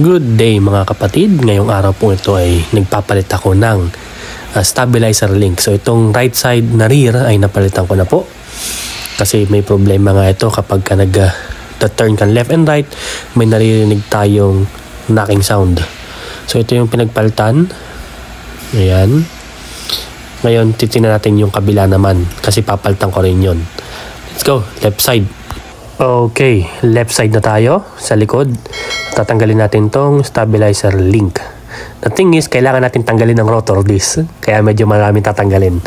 Good day mga kapatid, ngayong araw po ito ay nagpapalit ako ng stabilizer link. So itong right side na rear ay napalitan ko na po. Kasi may problema nga ito kapag ka nag-turn ka left and right, may naririnig tayong knocking sound. So ito yung pinagpalitan. Ayan. Ngayon titingnan natin yung kabila naman kasi papalitan ko rin yun. Let's go, left side. Okay, left side na tayo sa likod. Tatanggalin natin tong stabilizer link. The thing is, kailangan natin tanggalin ng rotor disc. Kaya medyo maraming tatanggalin.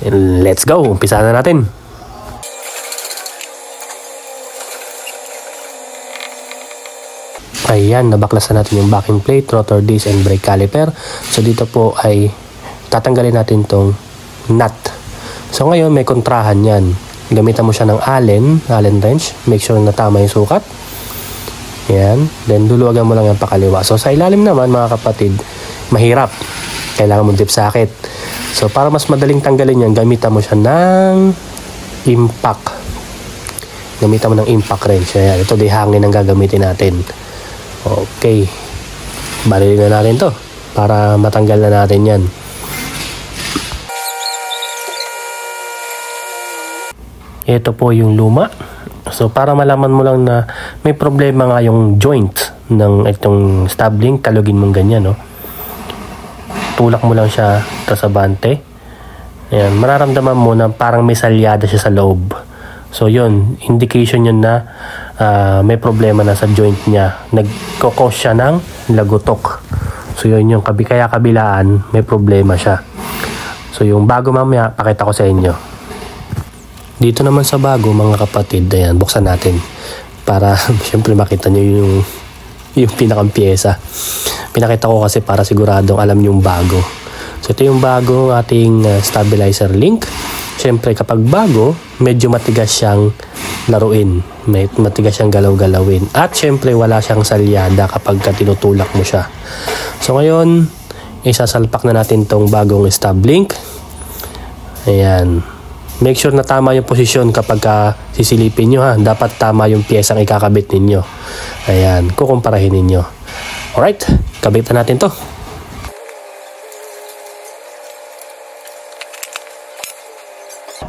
And let's go, umpisa na natin. Ayan, nabaklasan natin yung backing plate, rotor disc, and brake caliper. So dito po ay tatanggalin natin tong nut. So ngayon may kontrahan yan. Gamitan mo siya ng Allen wrench. Make sure na tama yung sukat. Yan. Then duluwagan mo lang yung pakaliwa. So sa ilalim naman mga kapatid, mahirap. Kailangan mo dip socket. So para mas madaling tanggalin yan, gamitan mo siya ng impact. Gamitan mo ng impact wrench. Ayan. Ito di hangin ang gagamitin natin. Okay. Balilin na natin to para matanggal na natin yan. Ito po yung luma. So para malaman mo lang na may problema nga yung joint ng itong stab link, kalugin mong ganyan, no? Tulak mo lang siya tasabante. Ayan, mararamdaman mo na parang may salyada siya sa loob. So yun, indication yun na may problema na sa joint niya. Nagkokos siya ng lagutok. So yun yung kaya kabilaan, may problema siya. So yung bago mamaya, pakita ko sa inyo. Dito naman sa bago mga kapatid, ayan, buksan natin para syempre makita nyo yung pinakang pyesa. Pinakita ko kasi para siguradong alam nyo yung bago. So ito yung bago ating stabilizer link. Syempre kapag bago, medyo matigas siyang laruin. Matigas siyang galaw-galawin. At syempre wala siyang salyada kapag tinutulak mo siya. So ngayon, isasalpak na natin tong bagong stab link. Ayan. Make sure na tama yung posisyon kapag sisilipin nyo, ha. Dapat tama yung piyesang ikakabit ninyo. Ayan, kukumparahin ninyo. Alright, kabitan natin to.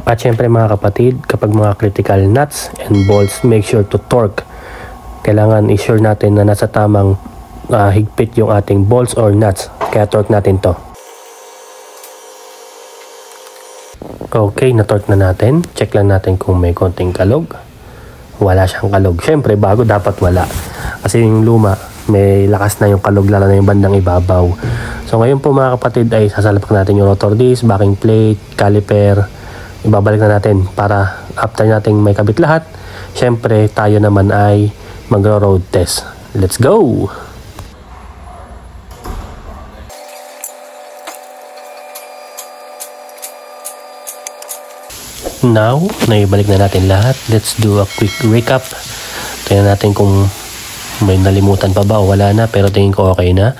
At syempre mga kapatid, kapag mga critical nuts and bolts, make sure to torque. Kailangan i-sure natin na nasa tamang higpit yung ating bolts or nuts. Kaya torque natin to. Okay, na-torque na natin. Check lang natin kung may konting kalog. Wala siyang kalog. Siyempre, bago dapat wala. Kasi yung luma, may lakas na yung kalog, lalo na yung bandang ibabaw. So ngayon po mga kapatid ay sasalpak natin yung rotor disc, backing plate, caliper. Ibabalik na natin para after nating may kabit lahat, siyempre tayo naman ay magro-road test. Let's go! Now, naibalik na natin lahat. Let's do a quick recap. Tingnan natin kung may nalimutan pa ba o wala na, pero tingin ko okay na.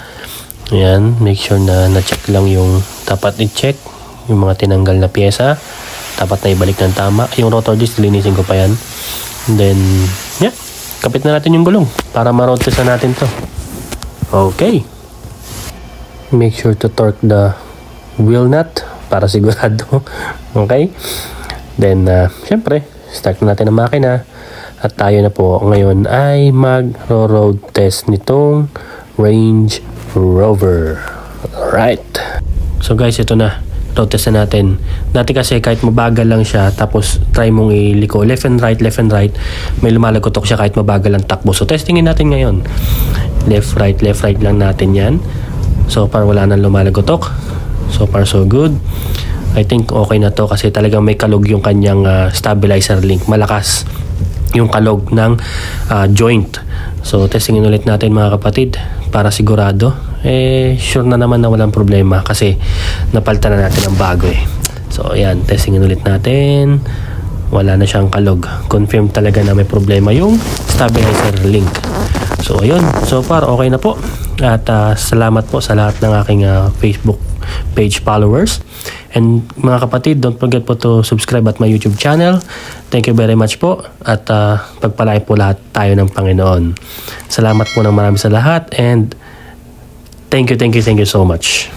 Ayan, make sure na na-check lang yung dapat i-check, yung mga tinanggal na pyesa. Dapat na ibalik ng tama. Yung rotor disc, linisin ko pa yan. And then, yeah, kapit na natin yung gulong para ma-road test na natin to. Okay. Make sure to torque the wheel nut para sigurado. Okay. Then, syempre, start na natin ang makina at tayo na po ngayon ay mag-road test nitong Range Rover. Alright. So guys, ito na. Road test na natin. Dati kasi kahit mabagal lang siya, tapos try mong iliko left and right, may lumalagotok siya kahit mabagal ang takbo. So testingin natin ngayon. Left, right lang natin yan. So far wala nang lumalagotok. So far so good. I think okay na to kasi talagang may kalog yung kanyang stabilizer link. Malakas yung kalog ng joint. So testingin ulit natin mga kapatid para sigurado. Sure na naman na walang problema kasi napalitan na natin ang bago eh. So ayan, testingin ulit natin. Wala na siyang kalog. Confirm talaga na may problema yung stabilizer link. So ayun, so far okay na po. At salamat po sa lahat ng aking Facebook page followers. And mga kapatid, don't forget po to subscribe at my YouTube channel. Thank you very much po at pagpalain po lahat tayo ng Panginoon. Salamat po ng marami sa lahat and thank you so much.